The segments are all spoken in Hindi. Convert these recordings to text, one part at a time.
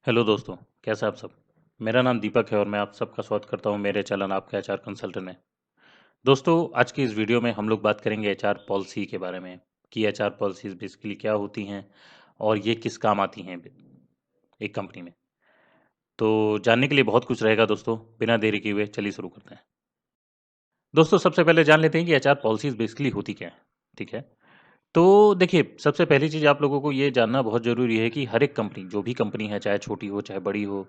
हेलो दोस्तों, कैसे आप सब। मेरा नाम दीपक है और मैं आप सबका स्वागत करता हूं मेरे चैनल आपके एचआर कंसल्टेंट में। दोस्तों, आज की इस वीडियो में हम लोग बात करेंगे एचआर पॉलिसी के बारे में कि एचआर पॉलिसीज बेसिकली क्या होती हैं और ये किस काम आती हैं एक कंपनी में। तो जानने के लिए बहुत कुछ रहेगा दोस्तों, बिना देरी किए हुए चलिए शुरू करते हैं। दोस्तों, सबसे पहले जान लेते हैं कि एचआर पॉलिसीज बेसिकली होती क्या है। ठीक है, तो देखिए, सबसे पहली चीज़ आप लोगों को ये जानना बहुत ज़रूरी है कि हर एक कंपनी, जो भी कंपनी है, चाहे छोटी हो, चाहे बड़ी हो,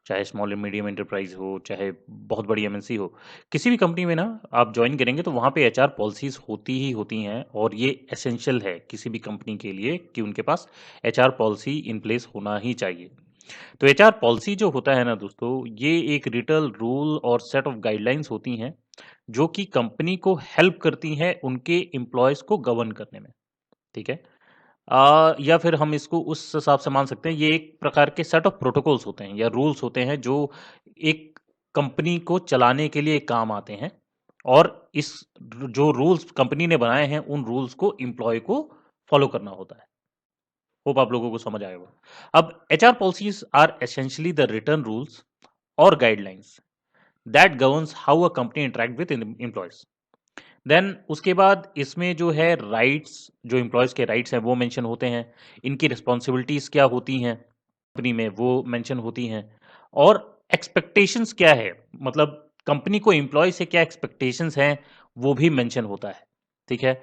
चाहे स्मॉल एंड मीडियम एंटरप्राइज़ हो, चाहे बहुत बड़ी एमएनसी हो, किसी भी कंपनी में ना आप जॉइन करेंगे तो वहाँ पे एचआर पॉलिसीज़ होती ही होती हैं और ये एसेंशियल है किसी भी कंपनी के लिए कि उनके पास एचआर पॉलिसी इन प्लेस होना ही चाहिए। तो एचआर पॉलिसी जो होता है ना दोस्तों, ये एक रिटल रूल और सेट ऑफ गाइडलाइंस होती हैं, जो कि कंपनी को हेल्प करती हैं उनके एम्प्लॉयज़ को गवर्न करने में। ठीक है? या फिर हम इसको उस हिसाब से मान सकते हैं, ये एक प्रकार के सेट ऑफ प्रोटोकॉल्स होते हैं या रूल्स होते हैं जो एक कंपनी को चलाने के लिए काम आते हैं और इस जो रूल्स कंपनी ने बनाए हैं उन रूल्स को एम्प्लॉय को फॉलो करना होता है। होप आप लोगों को समझ आया होगा। अब HR policies are essentially the written rules और guidelines that governs how a company interact with employees. Then उसके बाद इसमें जो है राइट्स, जो एम्प्लॉयज़ के राइट्स हैं वो मेंशन होते हैं। इनकी रिस्पॉन्सिबिलिटीज़ क्या होती हैं कंपनी में वो मेंशन होती हैं और एक्सपेक्टेशंस क्या है, मतलब कंपनी को एम्प्लॉय से क्या एक्सपेक्टेशंस हैं वो भी मेंशन होता है। ठीक है,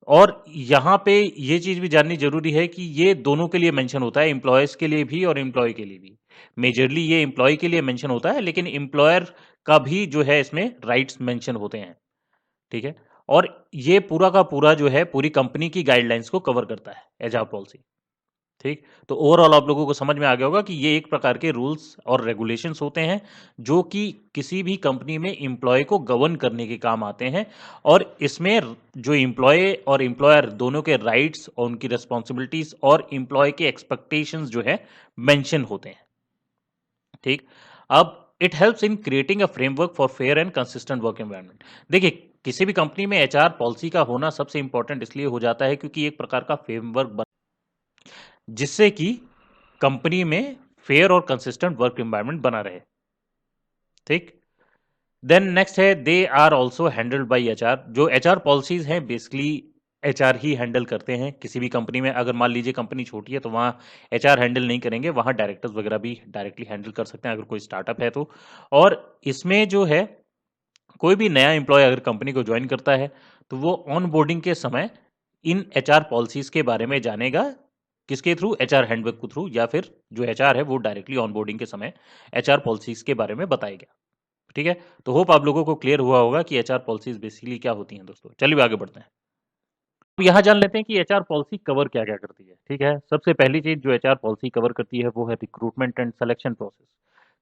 और यहाँ पे ये चीज़ भी जाननी ज़रूरी है कि ये दोनों के लिए मेंशन होता है, एम्प्लॉयज़ के लिए भी और एम्प्लॉय के लिए भी। मेजरली ये एम्प्लॉय के लिए मेंशन होता है, लेकिन एम्प्लॉयर का भी जो है इसमें राइट्स मेंशन होते हैं। ठीक है, और ये पूरा का पूरा जो है पूरी कंपनी की गाइडलाइंस को कवर करता है एचआर पॉलिसी। ठीक, तो ओवरऑल आप लोगों को समझ में आ गया होगा कि ये एक प्रकार के रूल्स और रेगुलेशंस होते हैं जो कि किसी भी कंपनी में एम्प्लॉय को गवर्न करने के काम आते हैं और इसमें जो एम्प्लॉय और एम्प्लॉयर दोनों के राइट्स और उनकी रिस्पॉन्सिबिलिटीज और एम्प्लॉय के एक्सपेक्टेशंस जो है मेंशन होते हैं। ठीक, अब it helps in creating a framework for fair and consistent work environment. देखिए, किसी भी कंपनी में एचआर पॉलिसी का होना सबसे इंपॉर्टेंट इसलिए हो जाता है क्योंकि एक प्रकार का फ्रेमवर्क बन जिससे कि कंपनी में फेयर और कंसिस्टेंट वर्क एनवायरनमेंट बना रहे। ठीक, देन नेक्स्ट है they are also handled by HR. जो एचआर पॉलिसीज हैं बेसिकली एचआर ही हैंडल करते हैं किसी भी कंपनी में। अगर मान लीजिए कंपनी छोटी है तो वहाँ एचआर हैंडल नहीं करेंगे, वहाँ डायरेक्टर्स वगैरह भी डायरेक्टली हैंडल कर सकते हैं अगर कोई स्टार्टअप है तो। और इसमें जो है कोई भी नया एम्प्लॉय अगर कंपनी को ज्वाइन करता है तो वो ऑन बोर्डिंग के समय इन एचआर पॉलिसीज के बारे में जानेगा। किसके थ्रू? एचआर हैंडबुक के थ्रू, या फिर जो एचआर है वो डायरेक्टली ऑन बोर्डिंग के समय एचआर पॉलिसीज के बारे में बताएगा। ठीक है, तो होप आप लोगों को क्लियर हुआ होगा कि एचआर पॉलिसीज बेसिकली क्या होती हैं दोस्तों। चलिए आगे बढ़ते हैं। अब यहाँ जान लेते हैं कि एचआर पॉलिसी कवर क्या क्या करती है। ठीक है, सबसे पहली चीज जो एचआर पॉलिसी कवर करती है वो है recruitment and selection process.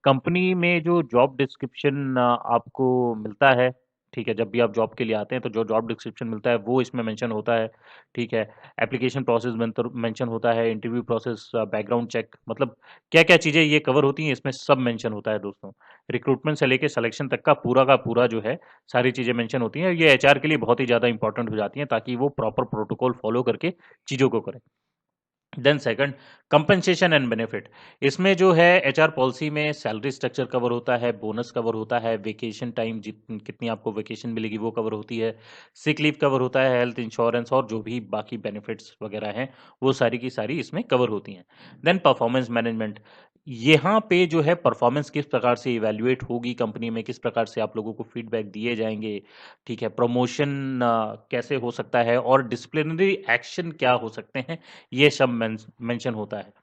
Company में जो जॉब डिस्क्रिप्शन आपको मिलता है, ठीक है, जब भी आप जॉब के लिए आते हैं तो जो जॉब डिस्क्रिप्शन मिलता है वो इसमें मेंशन होता है। ठीक है, एप्लीकेशन प्रोसेस मेंशन होता है, इंटरव्यू प्रोसेस, बैकग्राउंड चेक, मतलब क्या क्या चीज़ें ये कवर होती हैं इसमें सब मेंशन होता है दोस्तों। रिक्रूटमेंट से लेके सिलेक्शन तक का पूरा जो है सारी चीज़ें मेंशन होती हैं। ये एचआर के लिए बहुत ही ज़्यादा इंपॉर्टेंट हो जाती हैं ताकि वो प्रॉपर प्रोटोकॉल फॉलो करके चीज़ों को करें। Then second, compensation and benefit. इसमें जो है एचआर पॉलिसी में सैलरी स्ट्रक्चर कवर होता है, बोनस कवर होता है, वेकेशन टाइम कितनी आपको वेकेशन मिलेगी वो कवर होती है, सिक लीव कवर होता है, हेल्थ इंश्योरेंस और जो भी बाकी बेनिफिट्स वगैरह हैं वो सारी की सारी इसमें कवर होती हैं। Then performance management. यहाँ पे जो है परफॉर्मेंस किस प्रकार से इवैल्यूएट होगी कंपनी में, किस प्रकार से आप लोगों को फीडबैक दिए जाएंगे। ठीक है, प्रमोशन कैसे हो सकता है और डिसिप्लिनरी एक्शन क्या हो सकते हैं, ये सब मेंशन होता है।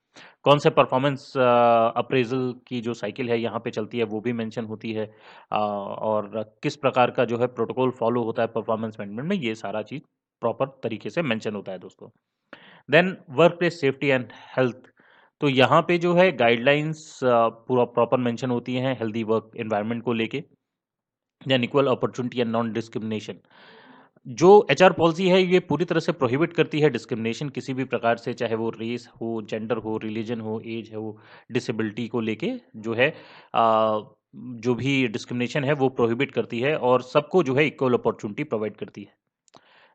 कौन से परफॉर्मेंस अप्रेज़ल की जो साइकिल है यहाँ पे चलती है वो भी मेंशन होती है। और किस प्रकार का जो है प्रोटोकॉल फॉलो होता है परफॉर्मेंस मैनेजमेंट में, ये सारा चीज़ प्रॉपर तरीके से मेंशन होता है दोस्तों। Then work place safety and health. तो यहाँ पे जो है गाइडलाइंस पूरा प्रॉपर मेंशन होती हैं हेल्दी वर्क एनवायरनमेंट को लेके। Than equal opportunity and non discrimination. जो एचआर पॉलिसी है ये पूरी तरह से प्रोहिबिट करती है डिस्क्रिमिनेशन किसी भी प्रकार से, चाहे वो रेस हो, जेंडर हो, रिलीजन हो, एज हो, डिसेबिलिटी को लेके जो है जो भी डिस्क्रिमिनेशन है वो प्रोहिबिट करती है और सबको जो है इक्वल अपॉर्चुनिटी प्रोवाइड करती है।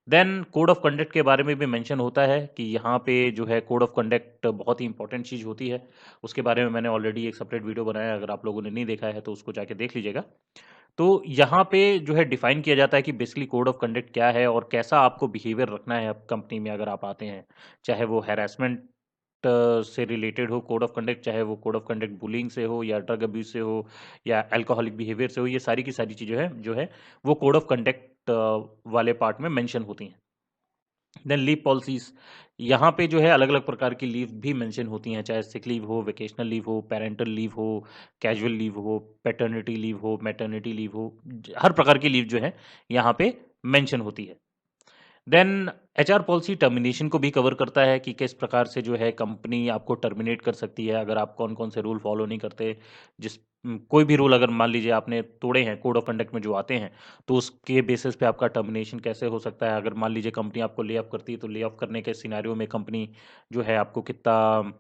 देन कोड ऑफ कंडक्ट के बारे में भी मेंशन होता है कि यहाँ पे जो है कोड ऑफ कंडक्ट बहुत ही इंपॉर्टेंट चीज़ होती है। उसके बारे में मैंने ऑलरेडी एक सेपरेट वीडियो बनाया है, अगर आप लोगों ने नहीं देखा है तो उसको जाके देख लीजिएगा। तो यहाँ पे जो है डिफाइन किया जाता है कि बेसिकली कोड ऑफ कंडक्ट क्या है और कैसा आपको बिहेवियर रखना है अब कंपनी में अगर आप आते हैं। चाहे वो हैरेसमेंट से रिलेटेड हो कोड ऑफ कंडक्ट, चाहे वो कोड ऑफ कंडक्ट बुलिंग से हो या ड्रग अब्यूज से हो या अल्कोहलिक बिहेवियर से हो, ये सारी की सारी चीज़ें हैं जो है वो कोड ऑफ कंडक्ट वाले पार्ट में मेंशन होती हैं। देन लीव पॉलिसीज, यहाँ पे जो है अलग अलग प्रकार की लीव भी मेंशन होती हैं, चाहे सिक लीव हो, वेकेशनल लीव हो, पेरेंटल लीव हो, कैजुअल लीव हो, पैटर्निटी लीव हो, मैटर्निटी लीव हो, हर प्रकार की लीव जो है यहाँ पे मेंशन होती है। देन एचआर पॉलिसी टर्मिनेशन को भी कवर करता है कि किस प्रकार से जो है कंपनी आपको टर्मिनेट कर सकती है अगर आप कौन कौन से रूल फॉलो नहीं करते। कोई भी रूल अगर मान लीजिए आपने तोड़े हैं कोड ऑफ कंडक्ट में जो आते हैं, तो उसके बेसिस पे आपका टर्मिनेशन कैसे हो सकता है। अगर मान लीजिए कंपनी आपको ले ऑफ करती है तो ले ऑफ करने के सिनेरियो में कंपनी जो है आपको कितना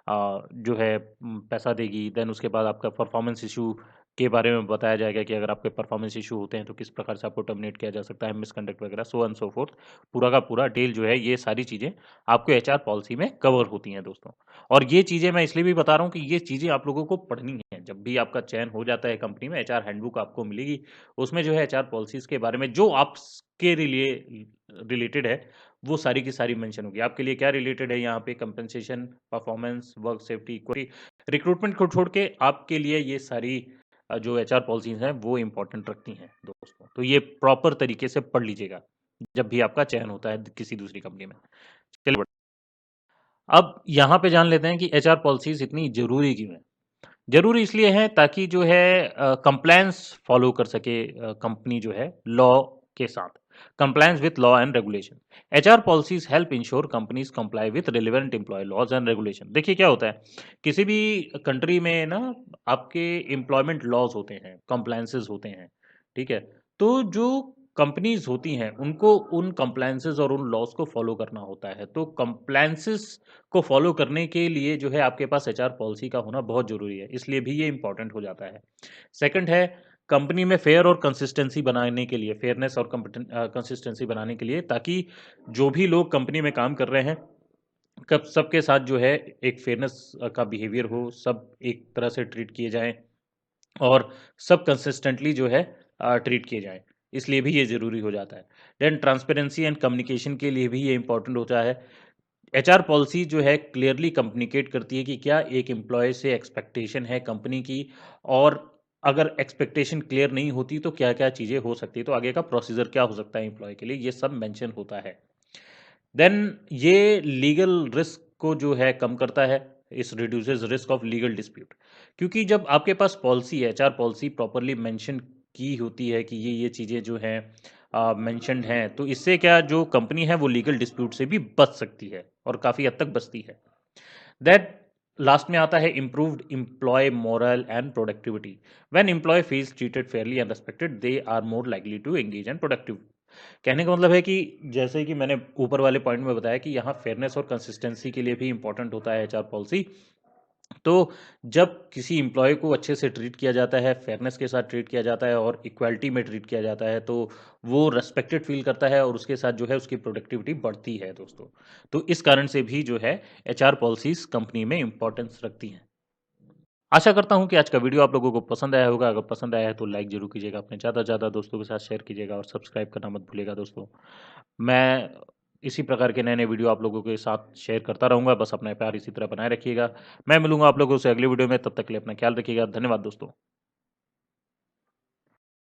जो है पैसा देगी। देन उसके बाद आपका परफॉर्मेंस इशू के बारे में बताया जाएगा कि अगर आपके परफॉर्मेंस इशू होते हैं तो किस प्रकार से आपको टर्मिनेट किया जा सकता है, मिसकंडक्ट वगैरह, सो एंड सो फोर्थ। पूरा का पूरा डिटेल जो है ये सारी चीज़ें आपको एचआर पॉलिसी में कवर होती हैं दोस्तों। और ये चीज़ें मैं इसलिए भी बता रहा हूँ कि ये चीज़ें आप लोगों को पढ़नी है। जब भी आपका चयन हो जाता है कंपनी में, एचआर हैंडबुक आपको मिलेगी, उसमें जो है एचआर पॉलिसीज के बारे में जो आपके लिए रिलेटेड है वो सारी की सारी मेंशन होगी। आपके लिए क्या रिलेटेड है यहाँ पे, compensation, performance, work safety, equity, recruitment को छोड़ के आपके लिए ये सारी जो एचआर पॉलिसीज हैं वो इंपॉर्टेंट रखती हैं दोस्तों। तो ये प्रॉपर तरीके से पढ़ लीजिएगा जब भी आपका चयन होता है किसी दूसरी कंपनी में। चलिए अब यहाँ पे जान लेते हैं कि एचआर पॉलिसीज इतनी जरूरी क्यों है। जरूरी इसलिए है ताकि जो है कंप्लायंस फॉलो कर सके कंपनी जो है लॉ के साथ, compliance with law and regulation. HR policies help ensure companies comply with relevant employee laws and regulation. देखिए क्या होता है, किसी भी कंट्री में ना आपके एम्प्लॉयमेंट लॉज होते हैं, कंप्लायंसेस होते हैं, ठीक है। तो जो कंपनीज होती हैं उनको उन कंप्लायंसेस और उन लॉज को फॉलो करना होता है। तो कंप्लायंसेस को फॉलो करने के लिए जो है आपके पास एचआर पॉलिसी का होना बहुत जरूरी है, इसलिए भी ये इंपॉर्टेंट हो जाता है। सेकंड है कंपनी में फेयर और कंसिस्टेंसी बनाने के लिए, फेयरनेस और कंसिस्टेंसी बनाने के लिए, ताकि जो भी लोग कंपनी में काम कर रहे हैं कब सबके साथ जो है एक फेयरनेस का बिहेवियर हो, सब एक तरह से ट्रीट किए जाएं और सब कंसिस्टेंटली जो है ट्रीट किए जाएं, इसलिए भी ये ज़रूरी हो जाता है। देन ट्रांसपेरेंसी एंड कम्युनिकेशन के लिए भी ये इंपॉर्टेंट होता है। एचआर पॉलिसी जो है क्लियरली कम्युनिकेट करती है कि क्या एक एम्प्लॉय से एक्सपेक्टेशन है कंपनी की, और अगर एक्सपेक्टेशन क्लियर नहीं होती तो क्या क्या चीज़ें हो सकती है, तो आगे का प्रोसीजर क्या हो सकता है एम्प्लॉय के लिए, ये सब मेंशन होता है। देन ये लीगल रिस्क को जो है कम करता है, इस reduces risk of legal dispute. क्योंकि जब आपके पास पॉलिसी है, एचआर पॉलिसी प्रॉपरली मेंशन की होती है कि ये चीज़ें जो हैं मेंशन्ड हैं, तो इससे क्या जो कंपनी है वो लीगल डिस्प्यूट से भी बच सकती है और काफ़ी हद तक बचती है। दैट लास्ट में आता है improved employee morale and productivity. When employee feels treated fairly and respected they are more likely to engage and productive. कहने का मतलब है कि जैसे कि मैंने ऊपर वाले पॉइंट में बताया कि यहाँ फेयरनेस और कंसिस्टेंसी के लिए भी इंपॉर्टेंट होता है एचआर पॉलिसी। तो जब किसी एम्प्लॉय को अच्छे से ट्रीट किया जाता है, फेयरनेस के साथ ट्रीट किया जाता है और इक्वालिटी में ट्रीट किया जाता है, तो वो रेस्पेक्टेड फील करता है और उसके साथ जो है उसकी प्रोडक्टिविटी बढ़ती है दोस्तों। तो इस कारण से भी जो है एचआर पॉलिसीज कंपनी में इंपॉर्टेंस रखती हैं। आशा करता हूँ कि आज का वीडियो आप लोगों को पसंद आया होगा। अगर पसंद आया है तो लाइक ज़रूर कीजिएगा, अपने ज़्यादा से ज़्यादा दोस्तों के साथ शेयर कीजिएगा और सब्सक्राइब करना मत भूलिएगा दोस्तों। मैं इसी प्रकार के नए-नए वीडियो आप लोगों के साथ शेयर करता रहूँगा, बस अपना प्यार इसी तरह बनाए रखिएगा। मैं मिलूँगा आप लोगों से अगले वीडियो में, तब तक के लिए अपना ख्याल रखिएगा। धन्यवाद दोस्तों।